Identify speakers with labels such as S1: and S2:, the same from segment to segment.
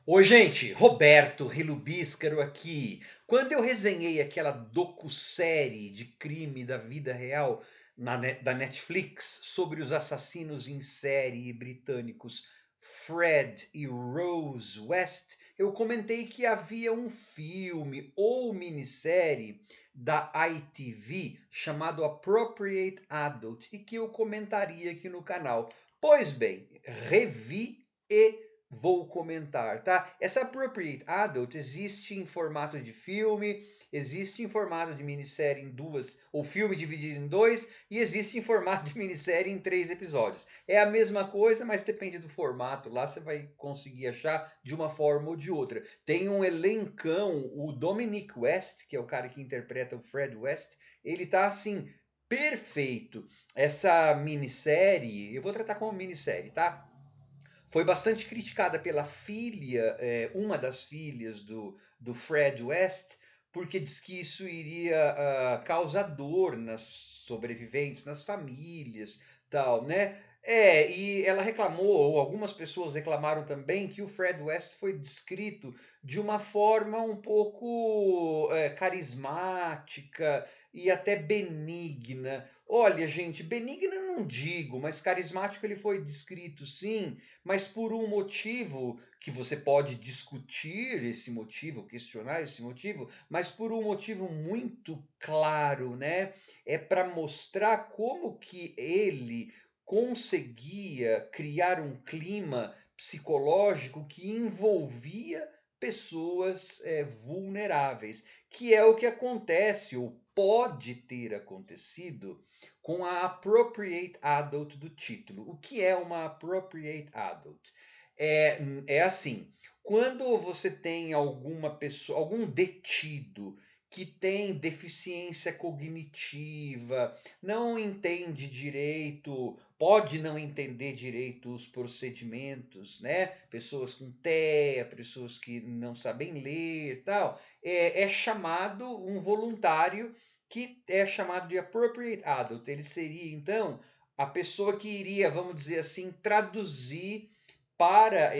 S1: Oi, gente, Roberto Relubíscaro aqui. Quando eu resenhei aquela docusérie de crime da vida real da Netflix sobre os assassinos em série britânicos Fred e Rose West, eu comentei que havia um filme ou minissérie da ITV chamado Appropriate Adult e que eu comentaria aqui no canal. Pois bem, revi e vou comentar, tá? Essa Appropriate Adult existe em formato de filme, existe em formato de minissérie em duas, ou filme dividido em dois, e existe em formato de minissérie em 3 episódios. É a mesma coisa, mas depende do formato. Lá você vai conseguir achar de uma forma ou de outra. Tem um elencão, o Dominic West, que é o cara que interpreta o Fred West, ele tá assim, perfeito. Essa minissérie, eu vou tratar como minissérie, tá? Foi bastante criticada pela filha, uma das filhas do Fred West, porque diz que isso iria causar dor nas sobreviventes, nas famílias, tal, né? E ela reclamou, ou algumas pessoas reclamaram também, que o Fred West foi descrito de uma forma um pouco carismática e até benigna. Olha, gente, benigna não digo, mas carismático ele foi descrito sim, mas por um motivo que você pode discutir esse motivo, questionar esse motivo, mas por um motivo muito claro, né? É para mostrar como que ele conseguia criar um clima psicológico que envolvia pessoas vulneráveis, que é o que acontece ou pode ter acontecido com a appropriate adult do título. O que é uma appropriate adult? É assim, quando você tem alguma pessoa, algum detido que tem deficiência cognitiva, não entende direito, pode não entender direito os procedimentos, né? Pessoas com TEA, pessoas que não sabem ler, tal, é chamado um voluntário que é chamado de appropriate adult. Ele seria então a pessoa que iria, vamos dizer assim, traduzir para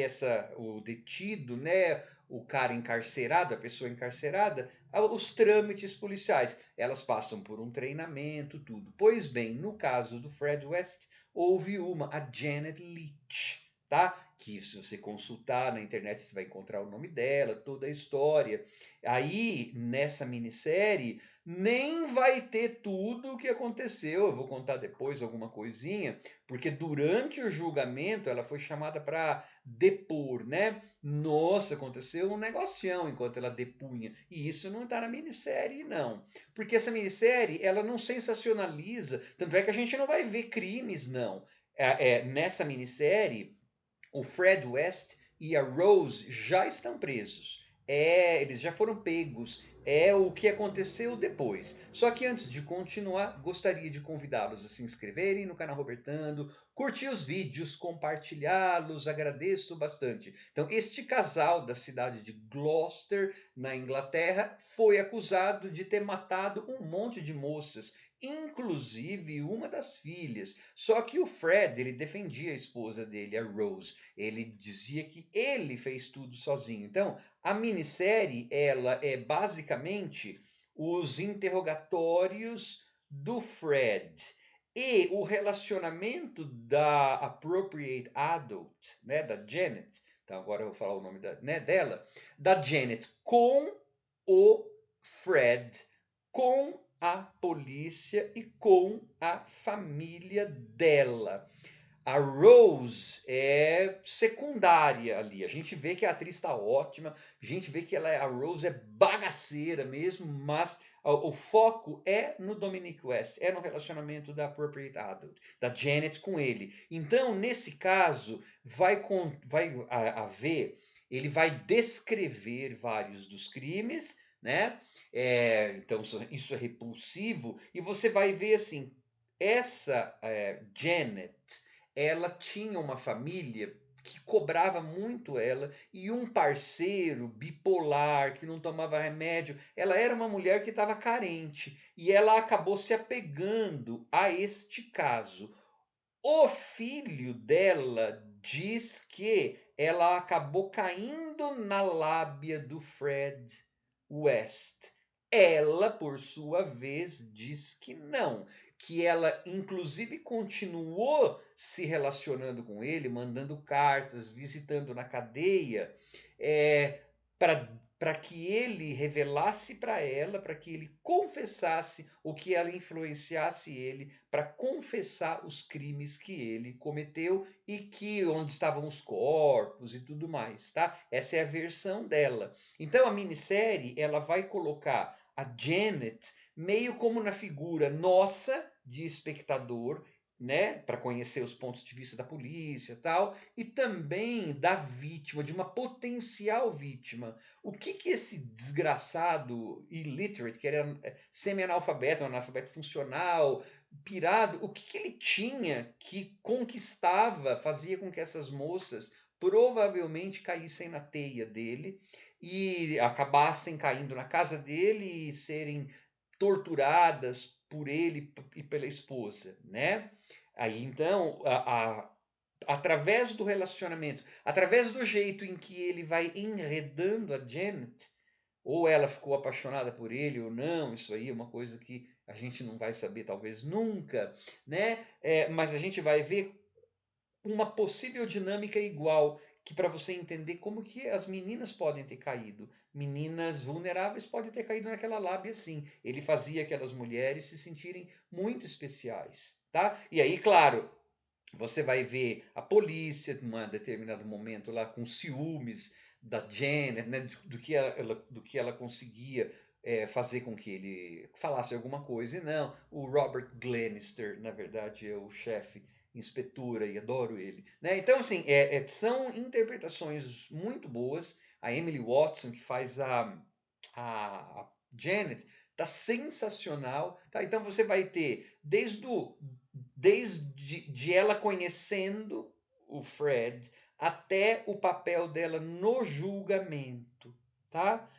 S1: o detido, né, o cara encarcerado, a pessoa encarcerada, os trâmites policiais. Elas passam por um treinamento, tudo. Pois bem, no caso do Fred West, houve a Janet Leach, tá? Que se você consultar na internet você vai encontrar o nome dela, toda a história. Aí, nessa minissérie, nem vai ter tudo o que aconteceu. Eu vou contar depois alguma coisinha, porque durante o julgamento ela foi chamada para depor, né? Nossa, aconteceu um negocião enquanto ela depunha. E isso não está na minissérie, não. Porque essa minissérie, ela não sensacionaliza. Tanto é que a gente não vai ver crimes, não. Nessa minissérie, o Fred West e a Rose já estão presos. Eles já foram pegos. É o que aconteceu depois. Só que antes de continuar, gostaria de convidá-los a se inscreverem no canal Robertando, curtir os vídeos, compartilhá-los, agradeço bastante. Então, este casal da cidade de Gloucester, na Inglaterra, foi acusado de ter matado um monte de moças, inclusive uma das filhas. Só que o Fred, ele defendia a esposa dele, a Rose. Ele dizia que ele fez tudo sozinho. Então, a minissérie, ela é basicamente os interrogatórios do Fred e o relacionamento da appropriate adult, né, da Janet. Então agora eu vou falar o nome dela, da Janet com o Fred, com a polícia e com a família dela. A Rose é secundária ali. A gente vê que a atriz está ótima, a gente vê que a Rose é bagaceira mesmo, mas o foco é no Dominic West, é no relacionamento da Appropriate Adult, da Janet com ele. Então, nesse caso, vai haver, ele vai descrever vários dos crimes, né? Então, isso é repulsivo, e você vai ver assim, essa Janet, ela tinha uma família que cobrava muito ela e um parceiro bipolar que não tomava remédio. Ela era uma mulher que estava carente e ela acabou se apegando a este caso. O filho dela diz que ela acabou caindo na lábia do Fred West. Ela, por sua vez, diz que não, que ela inclusive continuou se relacionando com ele, mandando cartas, visitando na cadeia, para que ele revelasse para ela, para que ele confessasse, ou que ela influenciasse ele para confessar os crimes que ele cometeu e que onde estavam os corpos e tudo mais, tá? Essa é a versão dela. Então a minissérie, ela vai colocar a Janet meio como na figura nossa de espectador, né, para conhecer os pontos de vista da polícia, tal, e também da vítima, de uma potencial vítima. O que que esse desgraçado illiterate, que era semi-analfabeto, um analfabeto funcional, pirado, o que que ele tinha que conquistava, fazia com que essas moças provavelmente caíssem na teia dele e acabassem caindo na casa dele e serem torturadas por ele e pela esposa, né? Aí então, através do relacionamento, através do jeito em que ele vai enredando a Janet, ou ela ficou apaixonada por ele ou não, isso aí é uma coisa que a gente não vai saber talvez nunca, né? Mas a gente vai ver uma possível dinâmica igual, que para você entender como que as meninas podem ter caído. Meninas vulneráveis podem ter caído naquela lábia sim. Ele fazia aquelas mulheres se sentirem muito especiais, tá? E aí, claro, você vai ver a polícia em um determinado momento lá com ciúmes da Janet, né, do que ela conseguia fazer com que ele falasse alguma coisa. E não, o Robert Glenister, na verdade, é o chefe inspetora e adoro ele. Né? Então, assim, são interpretações muito boas. A Emily Watson, que faz a Janet, tá sensacional. Tá? Então você vai ter desde de ela conhecendo o Fred até o papel dela no julgamento, tá?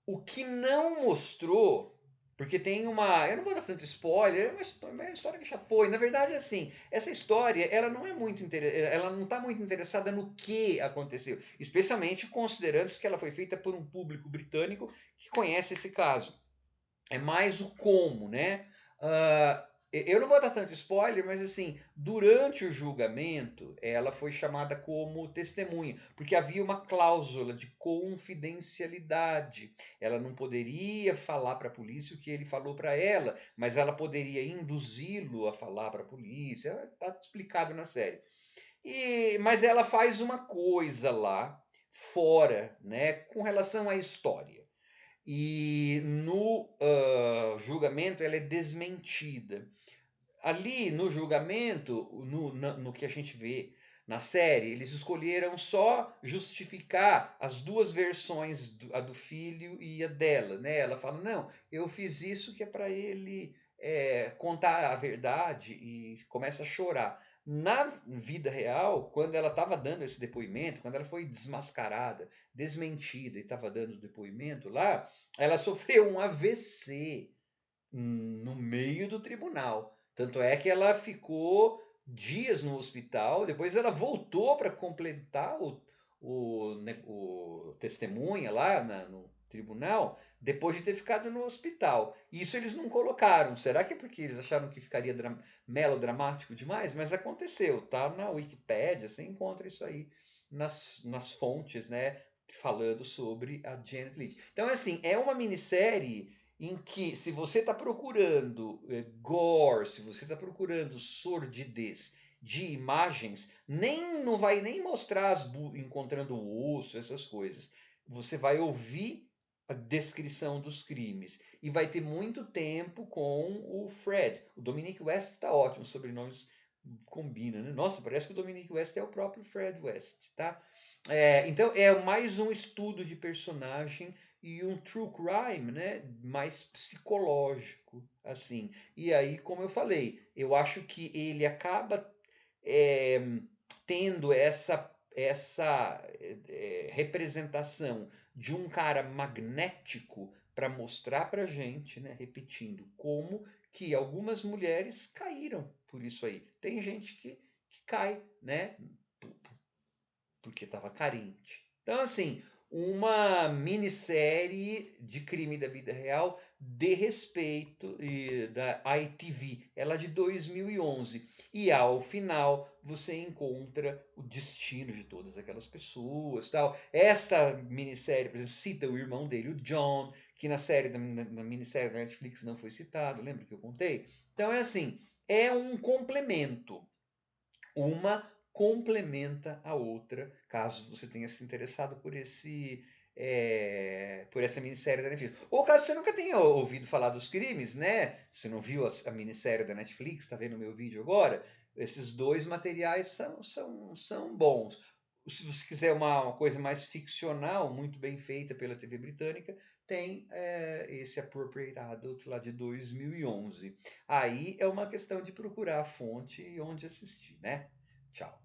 S1: O que não mostrou, porque tem uma, eu não vou dar tanto spoiler, é uma história que já foi. Na verdade, assim, essa história, ela não é muito ela não está muito interessada no que aconteceu, especialmente considerando que ela foi feita por um público britânico que conhece esse caso. É mais o como, né? Eu não vou dar tanto spoiler, mas assim, durante o julgamento, ela foi chamada como testemunha, porque havia uma cláusula de confidencialidade. Ela não poderia falar para a polícia o que ele falou para ela, mas ela poderia induzi-lo a falar para a polícia. Está explicado na série. Mas ela faz uma coisa lá fora, né, com relação à história. E no julgamento ela é desmentida. Ali no julgamento, no que a gente vê na série, eles escolheram só justificar as duas versões, a do filho e a dela, né? Ela fala, não, eu fiz isso que é para ele contar a verdade, e começa a chorar. Na vida real, quando ela estava dando esse depoimento, quando ela foi desmascarada, desmentida e estava dando depoimento lá, ela sofreu um AVC no meio do tribunal. Tanto é que ela ficou dias no hospital, depois ela voltou para completar o testemunha lá no tribunal, depois de ter ficado no hospital. Isso eles não colocaram. Será que é porque eles acharam que ficaria melodramático demais? Mas aconteceu, tá na Wikipédia, você encontra isso aí nas fontes, né? Falando sobre a Janet Leigh. Então, assim, é uma minissérie em que, se você está procurando gore, se você está procurando sordidez de imagens, nem não vai nem mostrar encontrando o osso, essas coisas. Você vai ouvir a descrição dos crimes e vai ter muito tempo com o Fred. O Dominic West está ótimo, os sobrenomes combinam, né? Nossa, parece que o Dominic West é o próprio Fred West, tá? Então é mais um estudo de personagem e um true crime, né, mais psicológico, assim. E aí, como eu falei, eu acho que ele acaba é, tendo essa representação de um cara magnético para mostrar para gente, né, repetindo, como que algumas mulheres caíram por isso aí. Tem gente que cai, né, porque estava carente. Então, assim, uma minissérie de crime da vida real de respeito da ITV, ela é de 2011. E ao final você encontra o destino de todas aquelas pessoas, tal. Essa minissérie, por exemplo, cita o irmão dele, o John, que na série na minissérie da Netflix não foi citado, lembra que eu contei? Então é assim, é um complemento. Uma complementa a outra, caso você tenha se interessado por por essa minissérie da Netflix. Ou caso você nunca tenha ouvido falar dos crimes, né? Você não viu a minissérie da Netflix, está vendo o meu vídeo agora? Esses dois materiais são bons. Se você quiser uma coisa mais ficcional, muito bem feita pela TV britânica, tem esse Appropriate Adult lá de 2011. Aí é uma questão de procurar a fonte e onde assistir, né? Tchau.